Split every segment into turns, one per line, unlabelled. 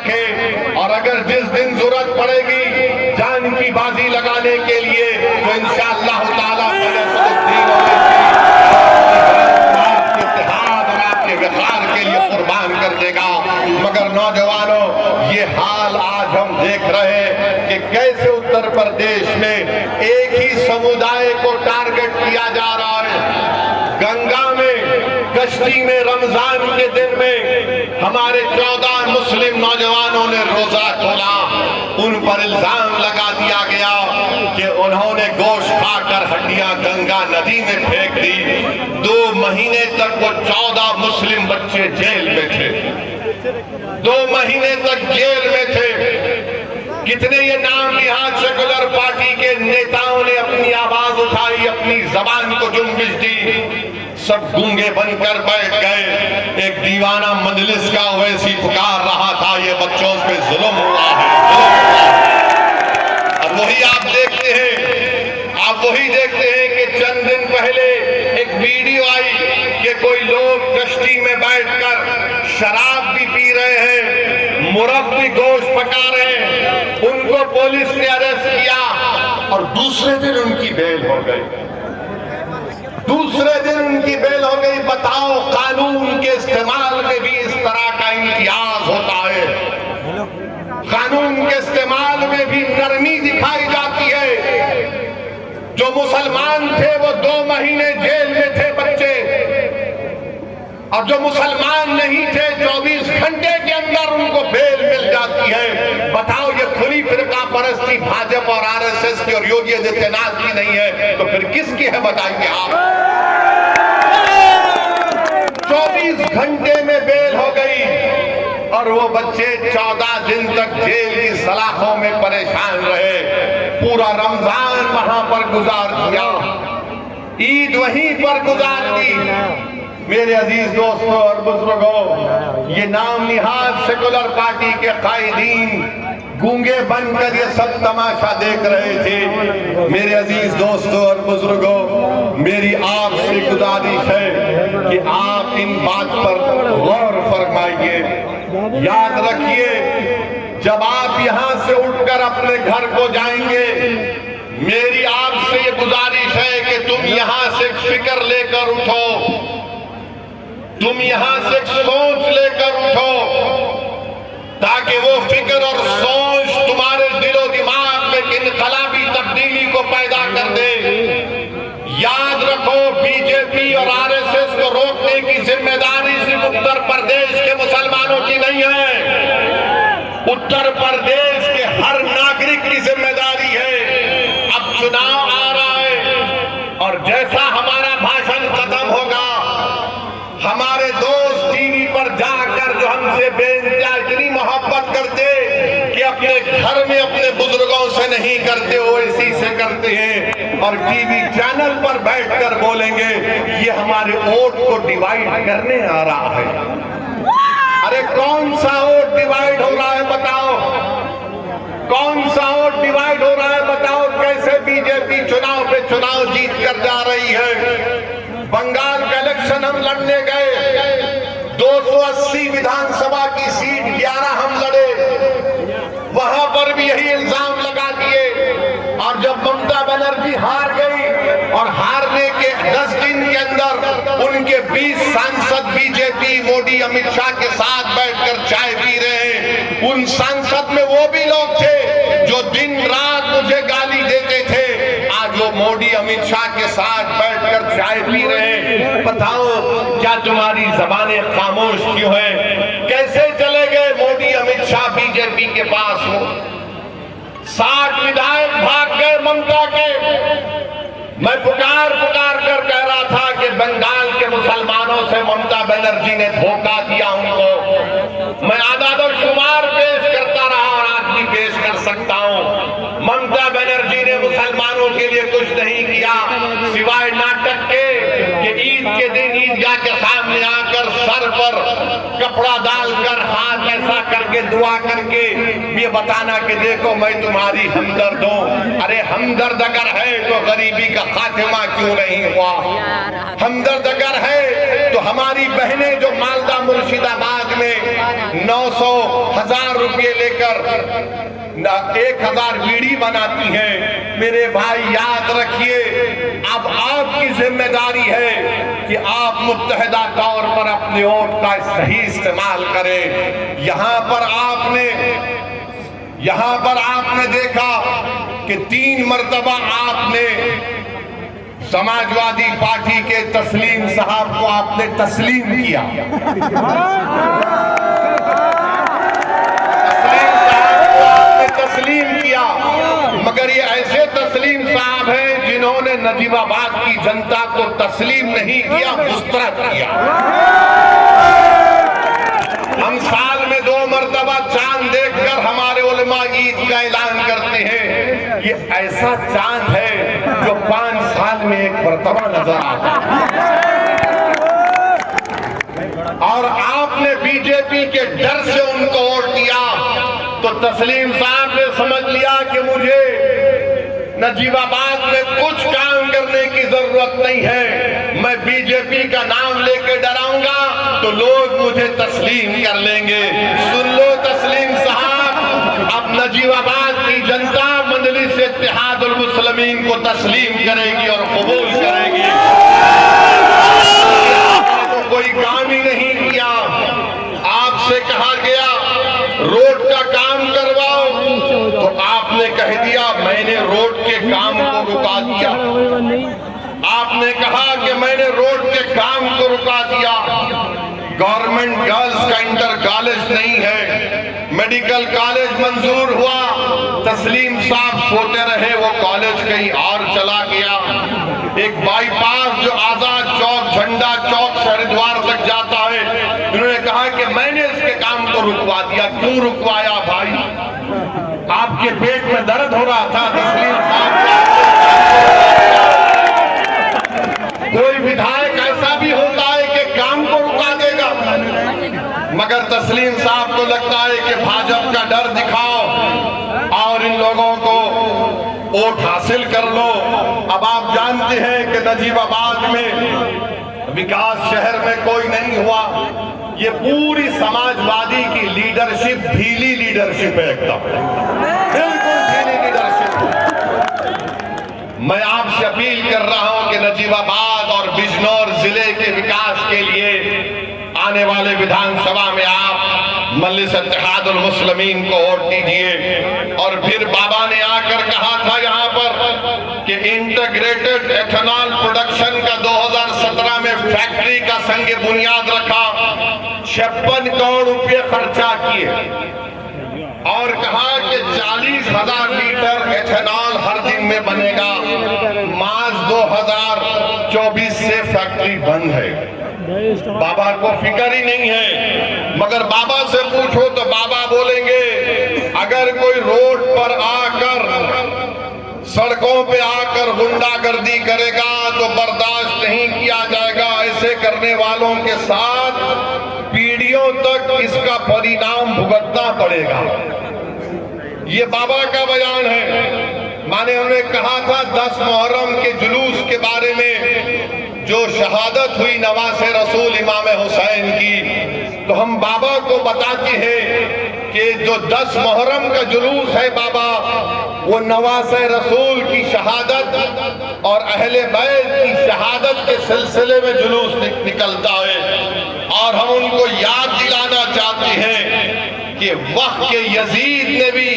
रखे, और अगर जिस दिन जरूरत पड़ेगी जान की बाजी लगाने के लिए तो इंशाअल्लाह ताला के लिए कुर्बान कर देगा। मगर नौजवानों, ये हाल आज हम देख रहे हैं कि कैसे उत्तर प्रदेश में एक ही समुदाय को टारगेट किया जा रहा है। गंगा में कश्ती में रमजान के दिन में हमारे 14 मुस्लिम नौजवानों ने रोजा खोला, उन पर इल्जाम लगा दिया गया कि उन्होंने गोश्त खाकर हड्डियां गंगा नदी में फेंक दी। 2 महीने तक वो 14 मुस्लिम बच्चे जेल में थे, 2 महीने तक जेल में थे। कितने ये नाम निहाद सेकुलर पार्टी के नेताओं ने अपनी आवाज उठाई, अपनी जबान को जुम्बिश दी, सब गूंगे बनकर बैठ गए। एक दीवाना मजलिस का वैसी पुकार रहा था, ये बच्चों पे जुल्म हुआ है, जुल्म हुआ है। और वही आप देखते हैं कि चंद दिन पहले एक वीडियो आई कि कोई लोग कश्ती में बैठकर शराब भी पी रहे हैं, मुर्गी गोश्त पका रहे हैं, उनको पुलिस ने अरेस्ट किया और दूसरे दिन उनकी बेल हो गई, दूसरे दिन उनकी बेल हो गई। बताओ, कानून के इस्तेमाल में भी इस तरह का इम्तियाज होता है, कानून के इस्तेमाल में भी नरमी दिखाई जाती है। जो मुसलमान थे वो 2 महीने जेल में थे बच्चे, और जो मुसलमान नहीं थे 24 घंटे के अंदर उनको बेल मिल जाती है। बताओ, ये खुली फिरका परस्ती भाजपा और आरएसएस की और योगी आदित्यनाथ की नहीं है तो फिर किसकी है बताइए आप? 24 घंटे में बेल हो गई और वो बच्चे 14 दिन तक जेल की सलाखों में परेशान रहे। पूरा रमजान वहां पर गुजार दिया, ईद वहीं पर गुजार दी। मेरे अजीज दोस्तों और बुजुर्गों, ये नाम निहाद सेकुलर पार्टी के कायदीन गूंगे बनकर ये सब तमाशा देख रहे थे। मेरे अजीज दोस्तों और बुजुर्गों, मेरी आपसे गुजारिश है कि आप इन बात पर गौर फरमाइए। याद रखिए, जब आप यहां से उठकर अपने घर को जाएंगे, मेरी आपसे ये गुजारिश है कि तुम यहां से फिक्र लेकर उठो, तुम यहां से सोच लेकर उठो, ताकि वो फिक्र और सोच तुम्हारे दिलो दिमाग में इनकलाबी तब्दीली को पैदा कर दे। याद रखो, बीजेपी और आरएसएस को रोकने की जिम्मेदारी सिर्फ उत्तर प्रदेश के मुसलमानों की नहीं है, उत्तर प्रदेश के हर नागरिक की जिम्मेदारी है। अब चुनाव आ रहा है और जैसा हमारा भाषण खत्म होगा, हमारे दोस्त टीवी पर जाकर जो हमसे बेइंतहा इतनी मोहब्बत करते कि अपने घर में अपने बुजुर्गों से नहीं करते हो, इसी से करते हैं, और टीवी चैनल पर बैठकर बोलेंगे ये हमारे वोट को डिवाइड करने आ रहा है। अरे कौन सा वोट डिवाइड हो रहा है बताओ? कौन सा वोट डिवाइड हो रहा है बताओ? कैसे बीजेपी चुनाव पे चुनाव जीत कर जा रही है? बंगाल का इलेक्शन हम लड़ने गए, 280 विधानसभा की सीट 11 हम लड़े, वहां पर भी यही इल्जाम लगा दिए। और जब ममता बनर्जी हार गई और हारने के 10 दिन के अंदर उनके 20 सांसद बीजेपी मोदी अमित शाह के साथ बैठकर चाय पी रहे हैं। उन सांसद में वो भी लोग थे जो दिन रात मुझे गाली देते थे, आज वो मोदी अमित शाह के साथ बैठकर चाय पी रहे हैं। बताओ, क्या तुम्हारी जबानें खामोश क्यों हैं? कैसे चले गए मोदी अमित शाह बीजेपी के पास हो? 60 विधायक भाग गए ममता के। मैं पुकार कर कह रहा था कि बंगाल के मुसलमानों से ममता बनर्जी ने धोखा दिया उनको। मैं आदाद-ओ-शुमार पेश करता रहा और आज भी पेश कर सकता हूं। ममता बनर्जी ने मुसलमानों के लिए कुछ नहीं किया सिवाय नाटक के कि ईद के दिन ईदगाह के सामने आकर सर पर कपड़ा डालकर हाथ ऐसा करके दुआ करके ये बताना कि देखो मैं तुम्हारी हमदर्द हूं। अरे हमदर्द अगर है तो गरीबी का खात्मा क्यों नहीं हुआ? हमदर्द अगर है तो हमारी बहनें जो मालदा मुर्शिदाबाद में 900 1000 रुपये लेकर 1000 बीड़ी बनाती हैं, मेरे भाई याद रखिए अब आपकी जिम्मेदारी है कि आप मुत्तहिदा तौर पर अपने वोट का सही इस्तेमाल करें। यहां पर आपने देखा कि 3 मर्तबा आपने समाजवादी पार्टी के तस्लीम साहब को आपने तस्लीम किया, तस्लीम किया, मगर ये ऐसे तस्लीम साहब हैं जिन्होंने नजीबाबाद की जनता को तस्लीम नहीं किया, मुस्तरद किया। हम साल में 2 मर्तबा चांद देखकर हमारे उलमा ईद का ऐलान करते हैं। ये ऐसा चांद है जो 5 साल में 1 मर्तबा नजर आता है। और आपने बीजेपी के डर से उनको वोट दिया तो तस्लीम साहब ने समझ लिया कि मुझे नजीबाबाद में कुछ काम करने की जरूरत नहीं है, मैं बीजेपी का नाम लेके डराऊंगा तो लोग मुझे तस्लीम कर लेंगे। सुन लो तस्लीम साहब, अब नजीबाबाद की जनता मजलिस इत्तेहादुल मुस्लिमीन को तस्लीम करेगी और कबूल करेगी। तो कोई काम ही नहीं किया। आपसे कहा गया रोड का काम करवाओ तो आपने कह दिया मैंने रोड के काम को रुका दिया। आपने कहा कि मैंने रोड के काम को रुका दिया। गवर्नमेंट गर्ल्स का इंटर कॉलेज नहीं है, मेडिकल कॉलेज मंजूर हुआ, तस्लीम साहब सोते रहे वो कॉलेज कहीं और चला गया। एक बाईपास जो आजाद चौक झंडा चौक से हरिद्वार तक जाता है, उन्होंने कहा कि मैंने इसके काम को रुकवा दिया। क्यों रुकवाया भाई? आपके पेट में दर्द हो रहा था तस्लीम साहब। कोई विधायक ऐसा भी होता है कि काम को रुका देगा, मगर तस्लीम साहब को लगता है कि भाजपा का डर दिखाओ और इन लोगों को वोट हासिल कर लो। अब आप जानते हैं कि नजीबाबाद में विकास शहर में कोई नहीं हुआ। ये पूरी समाजवादी की लीडरशिप ढीली लीडरशिप है, एकदम बिल्कुल ढीली लीडरशिप। मैं आपसे अपील कर रहा हूं कि नजीबाबाद और बिजनौर जिले के विकास के लिए आने वाले विधानसभा में आप मजलिस इत्तेहादुल मुस्लिमीन को वोट दीजिए। और फिर बाबा ने आकर कहा था यहाँ पर कि इंटीग्रेटेड एथेनॉल प्रोडक्शन का 2017 में फैक्ट्री का संग बुनियाद रखा, 56 करोड़ रुपए खर्चा किए और कहा कि 40,000 लीटर एथेनॉल हर दिन में बनेगा। मार्च 2024 से फैक्ट्री बंद है। बाबा को फिक्र ही नहीं है, मगर बाबा से पूछो तो बाबा बोलेंगे अगर कोई रोड पर आकर सड़कों पे आकर गुंडागर्दी करेगा तो बर्दाश्त नहीं किया जाएगा। ऐसे करने वालों के साथ पीढ़ियों तक इसका परिणाम भुगतना पड़ेगा। ये बाबा का बयान है। माने उन्होंने कहा था 10 मुहर्रम के जुलूस के बारे में जो शहादत हुई नवासे रसूल इमाम हुसैन की, तो हम बाबा को बताते हैं कि जो 10 मुहर्रम का जुलूस है बाबा, वो नवासे रसूल की शहादत और अहले बैत की शहादत के सिलसिले में जुलूस निकलता है। और हम उनको याद दिलाना चाहते हैं कि वक्त के यजीद ने भी,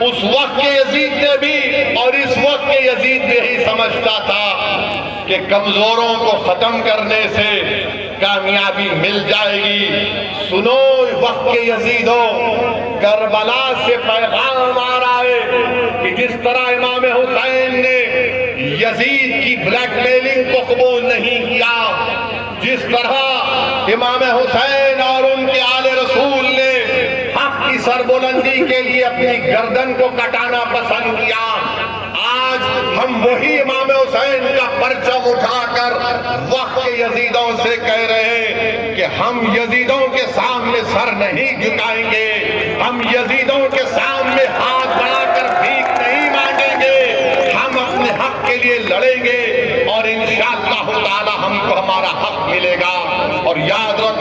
उस वक्त के यजीद ने भी और इस वक्त के यजीद ने ही समझता था कि कमजोरों को खत्म करने से कामयाबी मिल जाएगी। सुनो वक्त के यजीदों, करबला से पैगाम आ रहा है कि जिस तरह इमाम हुसैन ने यजीद की ब्लैकमेलिंग को कबूल नहीं किया, जिस तरह इमाम हुसैन और उनके आले रसूल ने हक की सरबुलंदी के लिए अपनी गर्दन को कटाना पसंद किया, आज हम वही इमाम हुसैन का परचम उठाकर वक्त के यजीदों से कह रहे हैं कि हम यजीदों के सामने सर नहीं झुकाएंगे, हम यजीदों के सामने हाथ बढ़ाकर भीख नहीं मांगेंगे, हम अपने हक के लिए लड़ेंगे और इंशाअल्लाह ताला हमको हमारा हक मिलेगा। और याद रखो